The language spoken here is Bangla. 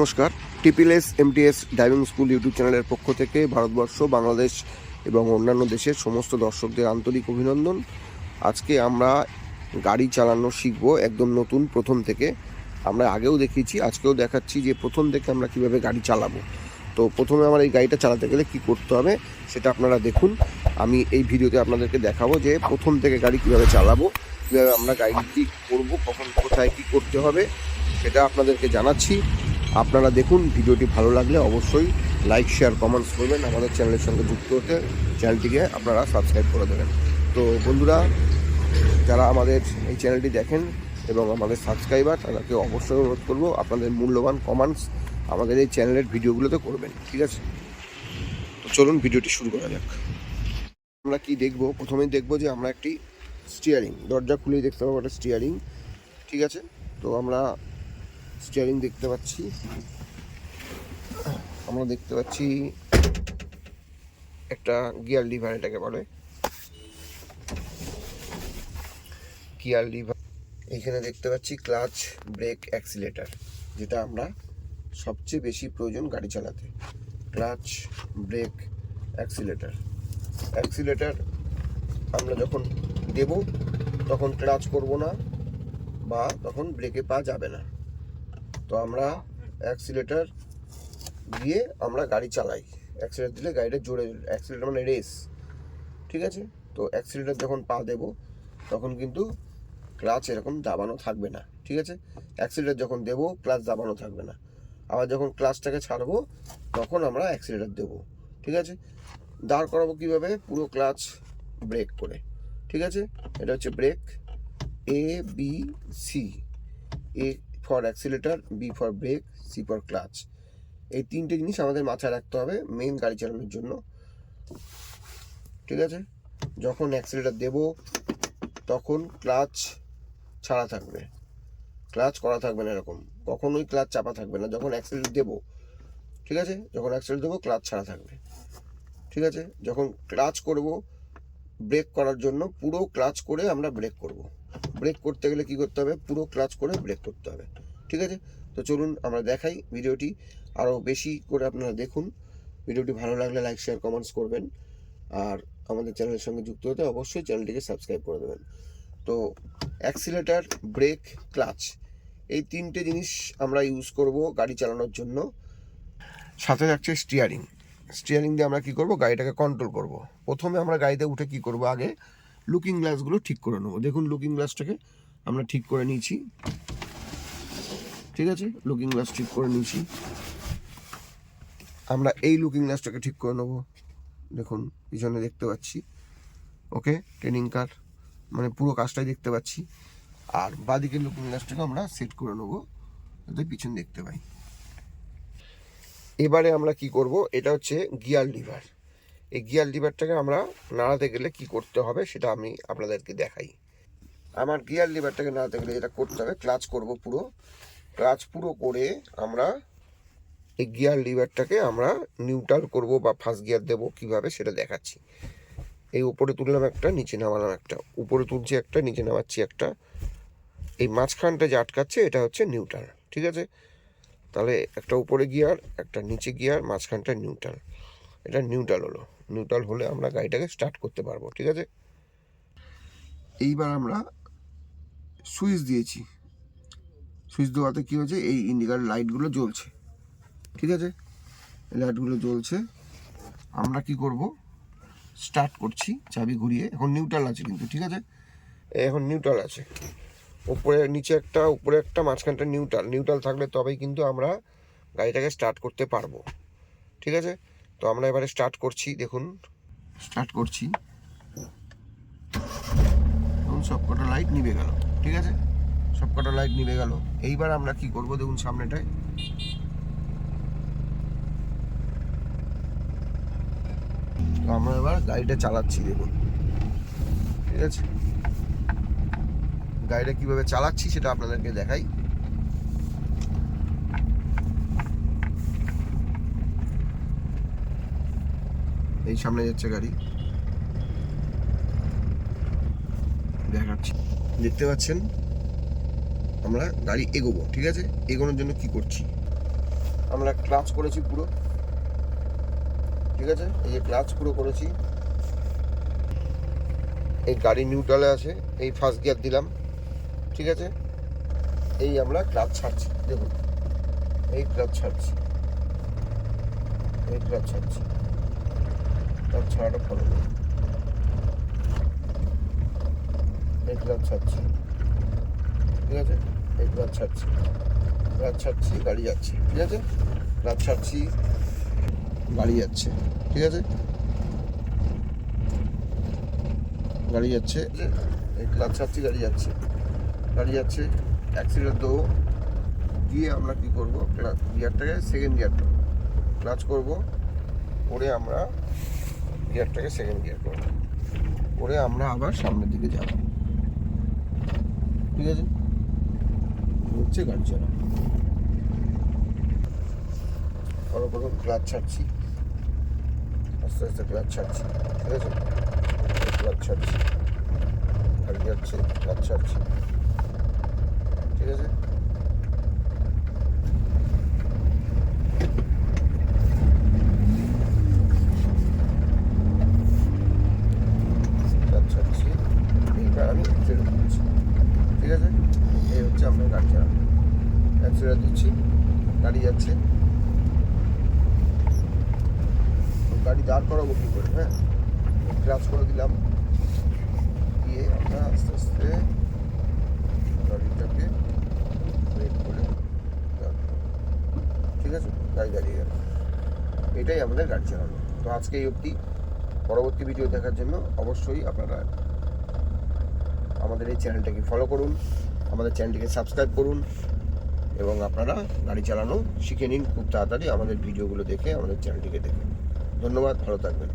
নমস্কার। টিপিএলএস এমটিএস ড্রাইভিং স্কুল ইউটিউব চ্যানেলের পক্ষ থেকে ভারতবর্ষ, বাংলাদেশ এবং অন্যান্য দেশের সমস্ত দর্শকদের আন্তরিক অভিনন্দন। আজকে আমরা গাড়ি চালানো শিখবো একদম নতুন, প্রথম থেকে। আমরা আগেও দেখিয়েছি, আজকেও দেখাচ্ছি যে প্রথম থেকে আমরা কিভাবে গাড়ি চালাবো। তো প্রথমে আমার এই গাড়িটা চালাতে গেলে কি করতে হবে সেটা আপনারা দেখুন। আমি এই ভিডিওতে আপনাদেরকে দেখাবো যে প্রথম থেকে গাড়ি কিভাবে চালাবো, কীভাবে আমরা গাড়িটি করবো, কখন কোথায় কী করতে হবে সেটা আপনাদেরকে জানাচ্ছি। আপনারা দেখুন, ভিডিওটি ভালো লাগলে অবশ্যই লাইক, শেয়ার, কমেন্টস করবেন। আমাদের চ্যানেলের সঙ্গে যুক্ত হতে চ্যানেলটিকে আপনারা সাবস্ক্রাইব করে দেবেন। তো বন্ধুরা, যারা আমাদের এই চ্যানেলটি দেখেন এবং আমাদের সাবস্ক্রাইবার, তাদেরকে অবশ্যই অনুরোধ করবো আপনাদের মূল্যবান কমেন্টস আমাদের এই চ্যানেলের ভিডিওগুলোতে করবেন, ঠিক আছে? তো চলুন ভিডিওটি শুরু করা যাক। আমরা কি দেখব? প্রথমেই দেখব যে আমরা একটি স্টিয়ারিং, দরজা খুলেই দেখতে পাবো একটা স্টিয়ারিং, ঠিক আছে? তো আমরা স্টিয়ারিং দেখতে পাচ্ছি, আমরা দেখতে পাচ্ছি একটা গিয়ার লিভার, এটাকে বলে গিয়ার লিভার। এইখানে দেখতে পাচ্ছি ক্লাচ, ব্রেক, অ্যাক্সিলেটার, যেটা আমরা সবচেয়ে বেশি প্রয়োজন গাড়ি চালাতে। Clutch, break, accelerator. অ্যাক্সিলেটার আমরা যখন দেব তখন ক্লাচ করব না বা তখন ব্রেকে পা যাবে না। তো আমরা অ্যাক্সিলেটার দিয়ে আমরা গাড়ি চালাই। অ্যাক্সিলেটার দিলে গাড়িটা জোরে, অ্যাক্সিলেটার মানে রেস, ঠিক আছে? তো অ্যাক্সিলেটার যখন পা দেব তখন কিন্তু ক্লাচ এরকম দাবানো থাকবে না, ঠিক আছে? অ্যাক্সিলেটার যখন দেব ক্লাচ দাবানো থাকবে না। আবার যখন ক্লাচটাকে ছাড়বো তখন আমরা অ্যাক্সিলেটার দেব, ঠিক আছে? দাঁড় করাবো কীভাবে? পুরো ক্লাচ ব্রেক করে, ঠিক আছে? এটা হচ্ছে brake, A B C. A for accelerator, B for brake, C for clutch. এই তিনটে জিনিস আমাদের মাথায় রাখতে হবে মেইন গাড়ি চালানোর জন্য, ঠিক আছে? যখন অ্যাক্সিলেটার দেব তখন ক্লাচ ছাড়া থাকবে, ক্লাচ করা থাকবে না, এরকম কখনোই ক্লাচ চাপা থাকবে না যখন অ্যাক্সিলেটার দেব, ঠিক আছে? যখন অ্যাক্সিলেটার দেবো ক্লাচ ছাড়া থাকবে, ঠিক আছে? যখন ক্লাচ করব ব্রেক করার জন্য পুরো ক্লাচ করে আমরা ব্রেক করব। ব্রেক করতে গেলে কি করতে হবে? পুরো ক্লাচ করে ব্রেক করতে হবে, ঠিক আছে? তো চলুন আমরা দেখাই। ভিডিওটি আরও বেশি করে আপনারা দেখুন। ভিডিওটি ভালো লাগলে লাইক, শেয়ার, কমেন্টস করবেন। আর আমাদের চ্যানেলের সঙ্গে যুক্ত হতে অবশ্যই চ্যানেলটিকে সাবস্ক্রাইব করে দেবেন। তো অ্যাক্সিলেটার, ব্রেক, ক্লাচ, এই তিনটে জিনিস আমরা ইউজ করব গাড়ি চালানোর জন্য। সাথে থাকছে স্টিয়ারিং। স্টিয়ারিং দিয়ে আমরা কী করব? গাড়িটাকে কন্ট্রোল করব। প্রথমে আমরা গাড়িতে উঠে কী করব? আগে লুকিং গ্লাসগুলো ঠিক করে নেবো। দেখুন, লুকিং গ্লাসটাকে আমরা ঠিক করে নিয়েছি, ঠিক আছে? লুকিং গ্লাস ঠিক করে নিয়েছি। আমরা এই লুকিং গ্লাসটাকে ঠিক করে নেবো। দেখুন পিছনে দেখতে পাচ্ছি, ওকে, ট্রেনিং কার, মানে পুরো কাজটাই দেখতে পাচ্ছি। আর বাঁদিকের লুকিং গ্লাসটাকে আমরা সেট করে নেবো যাতে পিছন দেখতে পাই। এবারে আমরা কি করব? এটা হচ্ছে গিয়ার লিভার। এই গিয়ার লিভারটাকে আমরা নাড়াতে গেলে কি করতে হবে সেটা আমি আপনাদেরকে দেখাই। আমার গিয়ার লিভারটাকে নাড়াতে গেলে যেটা করতে হবে, ক্লাচ করব পুরো, ক্লাচ পুরো করে আমরা এই গিয়ার লিভারটাকে আমরা নিউট্রাল করব বা ফার্স্ট গিয়ার দেবো কীভাবে সেটা দেখাচ্ছি। এই উপরে তুললাম একটা, নিচে নামালাম একটা, উপরে তুলছি একটা, নিচে নামাচ্ছি একটা। এই মাঝখানটা যে আটকাচ্ছে এটা হচ্ছে নিউট্রাল, ঠিক আছে? তাহলে একটা উপরে গিয়ার, একটা নিচে গিয়ার, মাঝখানটা নিউট্রাল। এটা নিউট্রাল হলো। নিউট্রাল হলে আমরা গাড়িটাকে স্টার্ট করতে পারবো, ঠিক আছে? এইবার আমরা সুইচ দিয়েছি। সুইচ দেওয়াতে কী হয়েছে? এই ইন্ডিকেটর লাইটগুলো জ্বলছে, ঠিক আছে? এই লাইটগুলো জ্বলছে। আমরা কি করব? স্টার্ট করছি চাবি ঘুরিয়ে। এখন নিউট্রাল আছে কিন্তু, ঠিক আছে? এখন নিউট্রাল আছে, উপরে নিচে একটা, উপরে একটা, মাঝখানটা নিউট্রাল। নিউট্রাল থাকলে তবেই কিন্তু আমরা গাড়িটাকে স্টার্ট করতে পারবো, ঠিক আছে? তো আমরা এবারে স্টার্ট করছি। দেখুন, স্টার্ট করছি, দেখুন সবকটা লাইট নিভে গেল, ঠিক আছে? সবকটা লাইট নিভে গেল। এইবার আমরা কি করব? দেখুন সামনেটায় তো আমরা এবার গাড়িটা চালাচ্ছি, দেখুন, ঠিক আছে? গাড়িটা কিভাবে চালাচ্ছি সেটা আপনাদেরকে দেখাই। এই সামনে যাচ্ছে গাড়ি, দেখাচ্ছি, দেখতে পাচ্ছেন? আমরা গাড়ি এগোবো, ঠিক আছে? এগোনোর জন্য কি করছি? আমরা ক্লাচ করেছি পুরো, ঠিক আছে। এই যে ক্লাচ পুরো করেছি, এই গাড়ি নিউট্রালে আছে, এই ফার্স্ট গিয়ার দিলাম, ঠিক আছে। এই আমরা ক্লাচ ছাড়ছি, দেখুন এই ক্লাচ ছাড়ছি, এই ক্লাচ ছাড়ছি, ক্লাচ ছাড়াটা ফলো করুন, এই ক্লাচ ছাড়ছি, ঠিক আছে। এই ক্লাচ ছাড়ছি, ক্লাচ ছাড়ছি, গাড়ি যাচ্ছে, ঠিক আছে। ক্লাচ ছাড়ছি, গাড়ি যাচ্ছে, ঠিক আছে, গাড়ি যাচ্ছে। এই ক্লাচ ছাড়ছি, গাড়ি যাচ্ছে, গাড়ি যাচ্ছে। অ্যাক্সিলারেটর দেবো, দিয়ে আমরা কী করবো, গিয়ারটাকে সেকেন্ড গিয়ার করবো, ক্লাচ করবো, করে আমরা গিয়ারটাকে সেকেন্ড গিয়ার করবো, করে আমরা আবার সামনের দিকে যাব, ঠিক আছে। হচ্ছে গাড়ি চালা ফলো করুন। ক্লাচ ছাড়ছি, আস্তে আস্তে ক্লাচ ছাড়ছি, ঠিক আছে। ক্লাচ ছাড়ছি, গাড়ি যাচ্ছে, ক্লাচ ছাড়ছি, ঠিক আছে। ক্লাচ ছাড়ছি, এইবার আমি অ্যাক্সিলারেটর দিচ্ছি, ঠিক আছে। এই হচ্ছে আমরা গাড়ি চালানো, অ্যাক্সিলারেটর দিচ্ছি, গাড়ি যাচ্ছে। গাড়ি দাঁড় করাবো কী করে, হ্যাঁ, ক্লাচ করে দিলাম, দিয়ে আমরা আস্তে আস্তে গাড়িটাকে ব্রেক করে দাঁড় করাবো, ঠিক আছে। গাড়ি দাঁড়িয়ে গেল, এটাই আমাদের গাড়ি চালানো। তো আজকে এই অবধি। পরবর্তী ভিডিও দেখার জন্য অবশ্যই আপনারা আমাদের এই চ্যানেলটাকে ফলো করুন, আমাদের চ্যানেলটিকে সাবস্ক্রাইব করুন, এবং আপনারা গাড়ি চালানো শিখে নিন খুব তাড়াতাড়ি আমাদের ভিডিওগুলো দেখে, আমাদের চ্যানেলটিকে দেখে। ধন্যবাদ, ভালো থাকবেন।